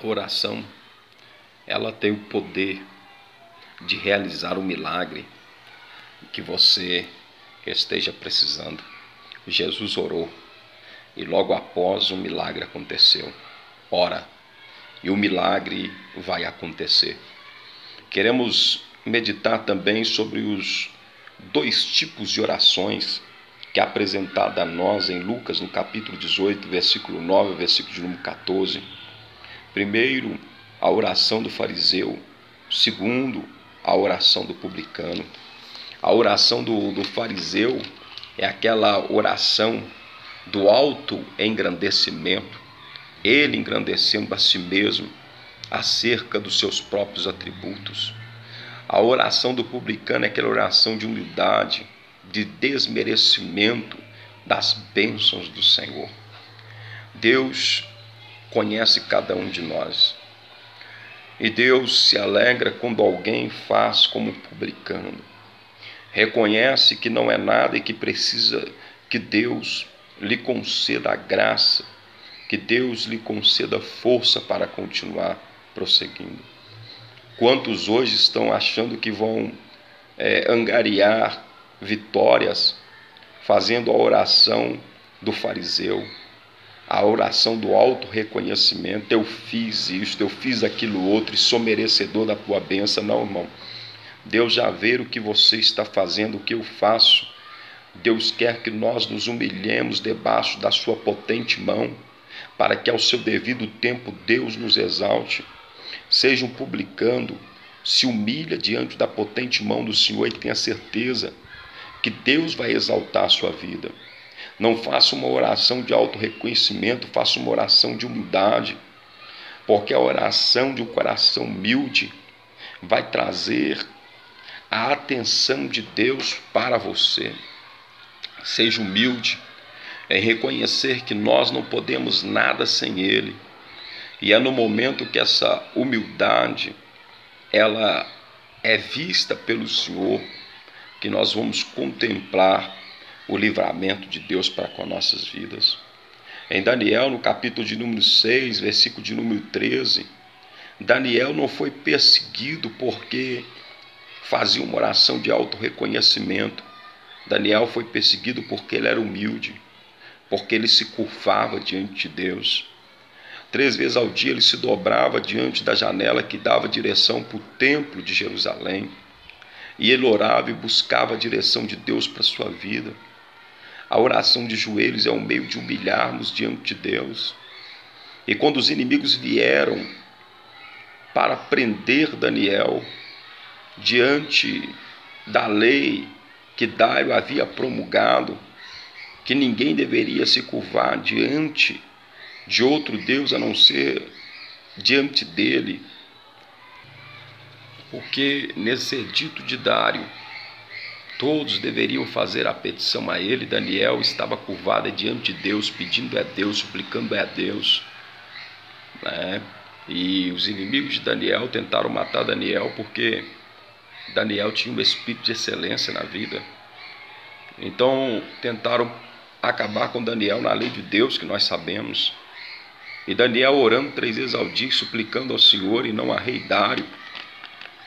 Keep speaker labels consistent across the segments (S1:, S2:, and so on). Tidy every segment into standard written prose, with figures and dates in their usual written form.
S1: A oração, ela tem o poder de realizar um milagre que você esteja precisando. Jesus orou e logo após o milagre aconteceu. Ora, e o milagre vai acontecer. Queremos meditar também sobre os dois tipos de orações que é apresentada a nós em Lucas, no capítulo 18, versículo 9, versículo de número 14. Primeiro, a oração do fariseu. Segundo, a oração do publicano. A oração do fariseu é aquela oração do alto engrandecimento, ele engrandecendo a si mesmo acerca dos seus próprios atributos. A oração do publicano é aquela oração de humildade, de desmerecimento das bênçãos do Senhor. Deus conhece cada um de nós. E Deus se alegra quando alguém faz como publicano. Reconhece que não é nada e que precisa que Deus lhe conceda a graça, que Deus lhe conceda força para continuar prosseguindo. Quantos hoje estão achando que vão angariar vitórias fazendo a oração do fariseu, a oração do auto-reconhecimento? Eu fiz isto, eu fiz aquilo outro e sou merecedor da tua bênção. Não, irmão. Deus já vê o que você está fazendo, o que eu faço. Deus quer que nós nos humilhemos debaixo da sua potente mão, para que ao seu devido tempo Deus nos exalte. Seja um publicano, se humilha diante da potente mão do Senhor e tenha certeza que Deus vai exaltar a sua vida. Não faça uma oração de auto-reconhecimento, faça uma oração de humildade, porque a oração de um coração humilde vai trazer a atenção de Deus para você. Seja humilde em reconhecer que nós não podemos nada sem Ele. E é no momento que essa humildade ela é vista pelo Senhor que nós vamos contemplar o livramento de Deus para com as nossas vidas. Em Daniel, no capítulo de número 6, versículo de número 13, Daniel não foi perseguido porque fazia uma oração de auto-reconhecimento. Daniel foi perseguido porque ele era humilde, porque ele se curvava diante de Deus. 3 vezes ao dia ele se dobrava diante da janela que dava direção para o templo de Jerusalém. E ele orava e buscava a direção de Deus para a sua vida. A oração de joelhos é um meio de humilharmos diante de Deus. E quando os inimigos vieram para prender Daniel, diante da lei que Dário havia promulgado, que ninguém deveria se curvar diante de outro Deus a não ser diante dele, porque nesse edito de Dário todos deveriam fazer a petição a ele. Daniel estava curvado diante de Deus, pedindo a Deus, suplicando a Deus, né? E os inimigos de Daniel tentaram matar Daniel porque Daniel tinha um espírito de excelência na vida. Então tentaram acabar com Daniel na lei de Deus, que nós sabemos. E Daniel orando 3 vezes ao dia, suplicando ao Senhor e não a rei Dário,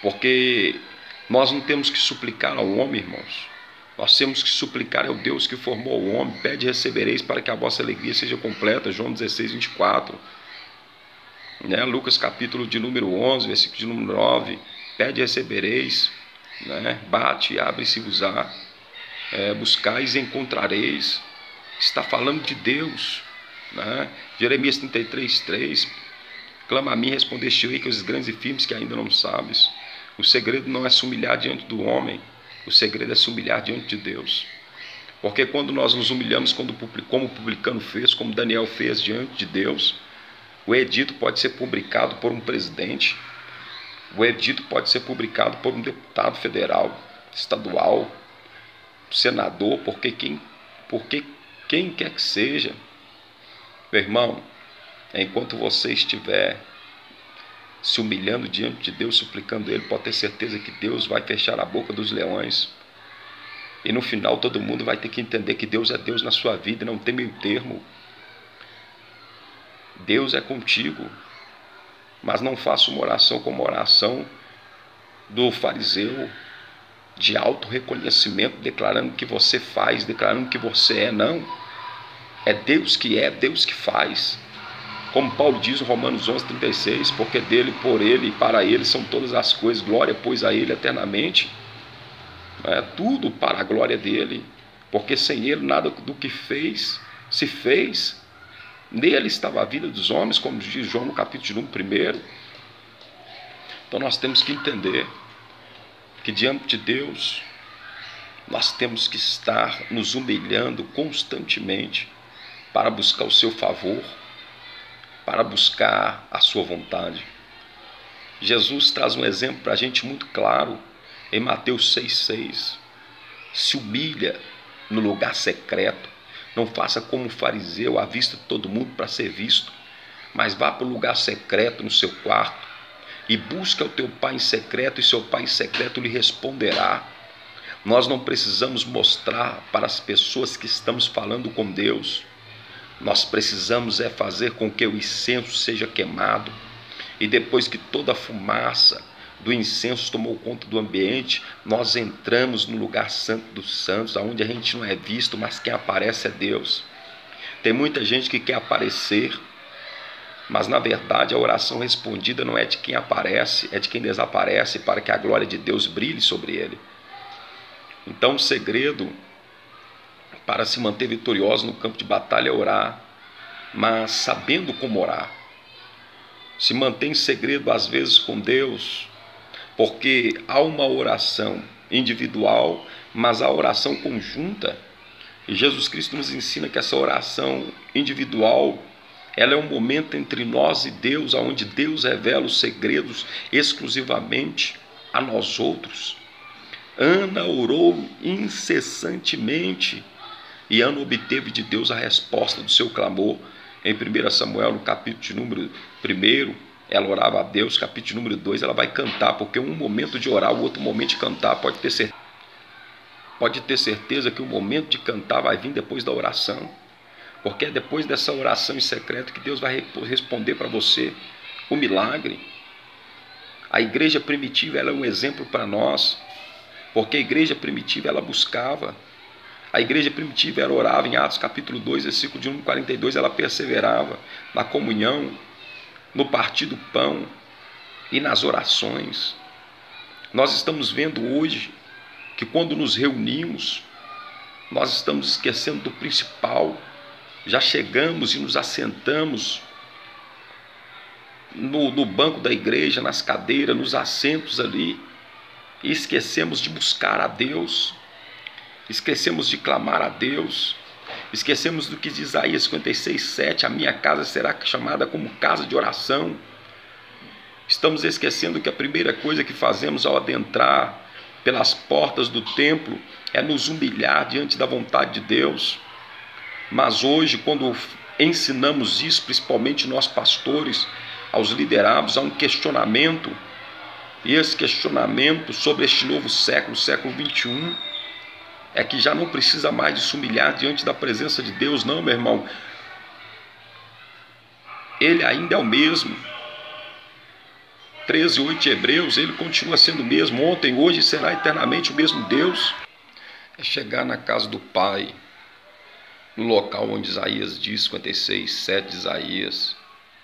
S1: porque nós não temos que suplicar ao homem, irmãos. Nós temos que suplicar ao Deus que formou o homem. Pede e recebereis para que a vossa alegria seja completa. João 16, 24. Né? Lucas capítulo de número 11, versículo de número 9. Pede e recebereis. Né? Bate e abre-se-vos-á. Buscais e encontrareis. Está falando de Deus. Né? Jeremias 33, 3. Clama a mim, respondeste-ei, que os grandes e firmes que ainda não sabes. O segredo não é se humilhar diante do homem, o segredo é se humilhar diante de Deus. Porque quando nós nos humilhamos, como o publicano fez, como Daniel fez diante de Deus, o edito pode ser publicado por um presidente, o edito pode ser publicado por um deputado federal, estadual, senador, porque quem quer que seja. Meu irmão, enquanto você estiver se humilhando diante de Deus, suplicando Ele, pode ter certeza que Deus vai fechar a boca dos leões. E no final todo mundo vai ter que entender que Deus é Deus na sua vida e não tem meio termo. Deus é contigo. Mas não faça uma oração como a oração do fariseu, de auto-reconhecimento, declarando que você faz, declarando que você é. Não. É Deus que faz. Como Paulo diz em Romanos 11:36, porque dele, por ele e para ele são todas as coisas, glória, pois, a ele eternamente. É tudo para a glória dele, porque sem ele nada do que fez se fez. Nele estava a vida dos homens, como diz João no capítulo 1. Então nós temos que entender que diante de Deus nós temos que estar nos humilhando constantemente para buscar o seu favor, para buscar a sua vontade. Jesus traz um exemplo para a gente muito claro em Mateus 6,6. Se humilha no lugar secreto. Não faça como o fariseu à vista de todo mundo para ser visto, mas vá para o lugar secreto no seu quarto e busca o teu Pai em secreto, e seu Pai em secreto lhe responderá. Nós não precisamos mostrar para as pessoas que estamos falando com Deus. Nós precisamos fazer com que o incenso seja queimado, e depois que toda a fumaça do incenso tomou conta do ambiente, nós entramos no lugar santo dos santos, onde a gente não é visto, mas quem aparece é Deus. Tem muita gente que quer aparecer, mas na verdade a oração respondida não é de quem aparece, é de quem desaparece, para que a glória de Deus brilhe sobre ele. Então o segredo para se manter vitorioso no campo de batalha é orar, mas sabendo como orar. Se mantém em segredo às vezes com Deus, porque há uma oração individual, mas há oração conjunta. E Jesus Cristo nos ensina que essa oração individual, ela é um momento entre nós e Deus, onde Deus revela os segredos exclusivamente a nós outros. Ana orou incessantemente e Ana obteve de Deus a resposta do seu clamor. Em 1 Samuel, no capítulo número 1, ela orava a Deus. Capítulo número 2, ela vai cantar, porque um momento de orar, o outro momento de cantar. Pode ter certeza que o momento de cantar vai vir depois da oração, porque é depois dessa oração em secreto que Deus vai responder para você o milagre. A igreja primitiva, ela é um exemplo para nós, porque a igreja primitiva, ela buscava. A igreja primitiva, ela orava. Em Atos capítulo 2, versículo de 1-42, ela perseverava na comunhão, no partir do pão e nas orações. Nós estamos vendo hoje que quando nos reunimos, nós estamos esquecendo do principal. Já chegamos e nos assentamos no banco da igreja, nas cadeiras, nos assentos ali, e esquecemos de buscar a Deus, esquecemos de clamar a Deus, esquecemos do que diz Isaías 56:7, a minha casa será chamada como casa de oração. Estamos esquecendo que a primeira coisa que fazemos ao adentrar pelas portas do templo é nos humilhar diante da vontade de Deus. Mas hoje, quando ensinamos isso, principalmente nós pastores, aos liderados, há um questionamento, e esse questionamento sobre este novo século, século 21, é que já não precisa mais de se humilhar diante da presença de Deus. Não, meu irmão, Ele ainda é o mesmo. 13:8 de Hebreus, Ele continua sendo o mesmo, ontem, hoje e será eternamente o mesmo Deus. É chegar na casa do Pai, no local onde Isaías diz, 56:7 de Isaías,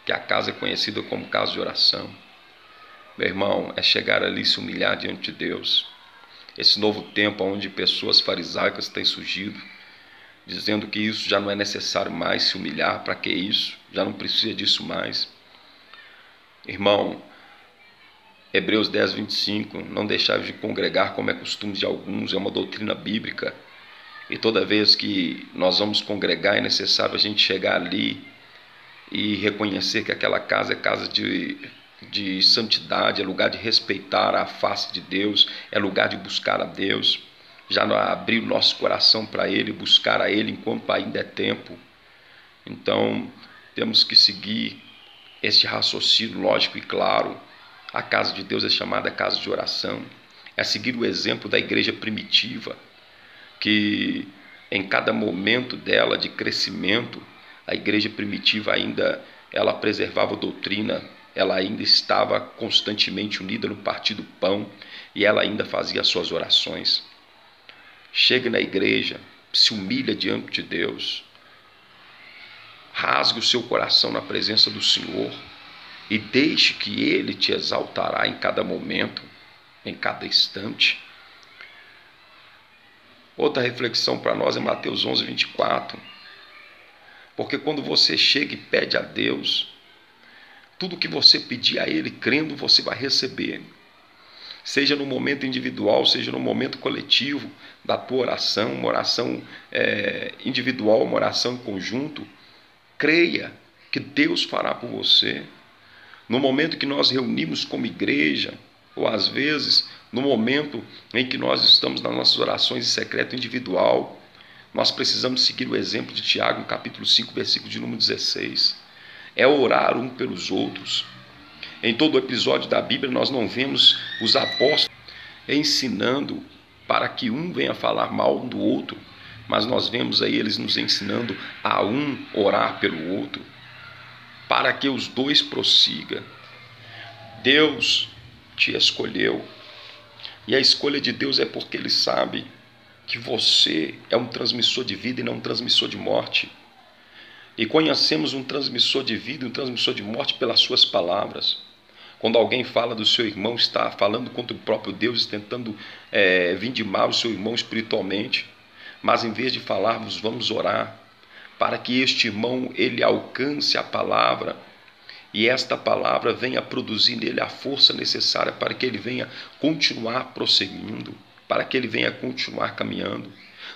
S1: que a casa é conhecida como casa de oração. Meu irmão, é chegar ali e se humilhar diante de Deus. Esse novo tempo onde pessoas farisaicas têm surgido, dizendo que isso já não é necessário mais se humilhar, para que isso? Já não precisa disso mais. Irmão, Hebreus 10:25, não deixai de congregar como é costume de alguns, é uma doutrina bíblica. E toda vez que nós vamos congregar, é necessário a gente chegar ali e reconhecer que aquela casa é casa de santidade, é lugar de respeitar a face de Deus, é lugar de buscar a Deus, já abrir o nosso coração para Ele, buscar a Ele enquanto ainda é tempo. Então, temos que seguir este raciocínio lógico e claro. A casa de Deus é chamada casa de oração, é seguir o exemplo da igreja primitiva, que em cada momento dela de crescimento, a igreja primitiva ainda ela preservava a doutrina, ela ainda estava constantemente unida no partir do pão e ela ainda fazia as suas orações. Chegue na igreja, se humilha diante de Deus, rasgue o seu coração na presença do Senhor e deixe que Ele te exaltará em cada momento, em cada instante. Outra reflexão para nós é Mateus 11, 24. Porque quando você chega e pede a Deus, tudo que você pedir a Ele, crendo, você vai receber. Seja no momento individual, seja no momento coletivo da tua oração, uma oração individual, uma oração em conjunto, creia que Deus fará por você. No momento que nós reunimos como igreja, ou às vezes no momento em que nós estamos nas nossas orações em secreto individual, nós precisamos seguir o exemplo de Tiago, no capítulo 5, versículo de número 16. É orar um pelos outros. Em todo o episódio da Bíblia, nós não vemos os apóstolos ensinando para que um venha falar mal do outro, mas nós vemos aí eles nos ensinando a um orar pelo outro, para que os dois prossigam. Deus te escolheu, e a escolha de Deus é porque Ele sabe que você é um transmissor de vida e não um transmissor de morte. E conhecemos um transmissor de vida e um transmissor de morte pelas suas palavras. Quando alguém fala do seu irmão, está falando contra o próprio Deus, tentando vindimar o seu irmão espiritualmente. Mas em vez de falarmos, vamos orar para que este irmão ele alcance a palavra e esta palavra venha produzir nele a força necessária para que ele venha continuar prosseguindo, para que ele venha continuar caminhando.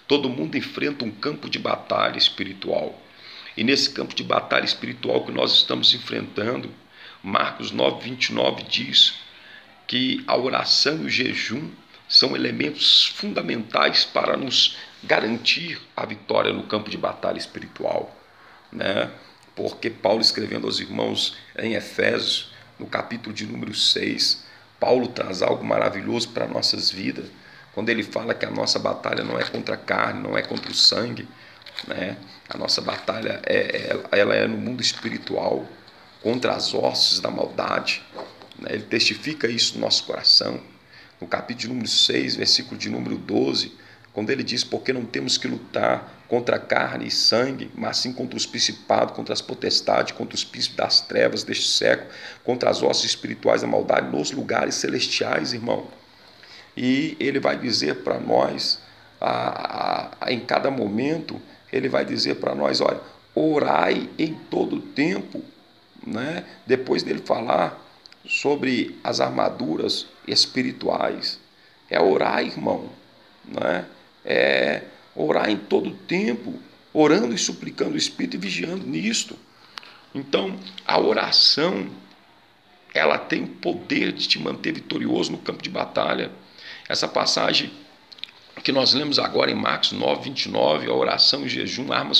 S1: Todo mundo enfrenta um campo de batalha espiritual. E nesse campo de batalha espiritual que nós estamos enfrentando, Marcos 9, 29 diz que a oração e o jejum são elementos fundamentais para nos garantir a vitória no campo de batalha espiritual, né? Porque Paulo, escrevendo aos irmãos em Efésios, no capítulo de número 6, Paulo traz algo maravilhoso para nossas vidas, quando ele fala que a nossa batalha não é contra a carne, não é contra o sangue, né? A nossa batalha ela é no mundo espiritual, contra as hostes da maldade, né? Ele testifica isso no nosso coração, no capítulo de número 6, versículo de número 12, quando ele diz, porque não temos que lutar contra carne e sangue, mas sim contra os principados, contra as potestades, contra os príncipes das trevas deste século, contra as hostes espirituais da maldade nos lugares celestiais, irmão. E ele vai dizer para nós, em cada momento, ele vai dizer para nós, olha, orai em todo tempo, né? Depois dele falar sobre as armaduras espirituais, é orar, irmão, né? É orar em todo tempo, orando e suplicando o Espírito e vigiando nisto. Então, a oração, ela tem o poder de te manter vitorioso no campo de batalha. Essa passagem que nós lemos agora em Marcos 9, 29, a oração e jejum, armas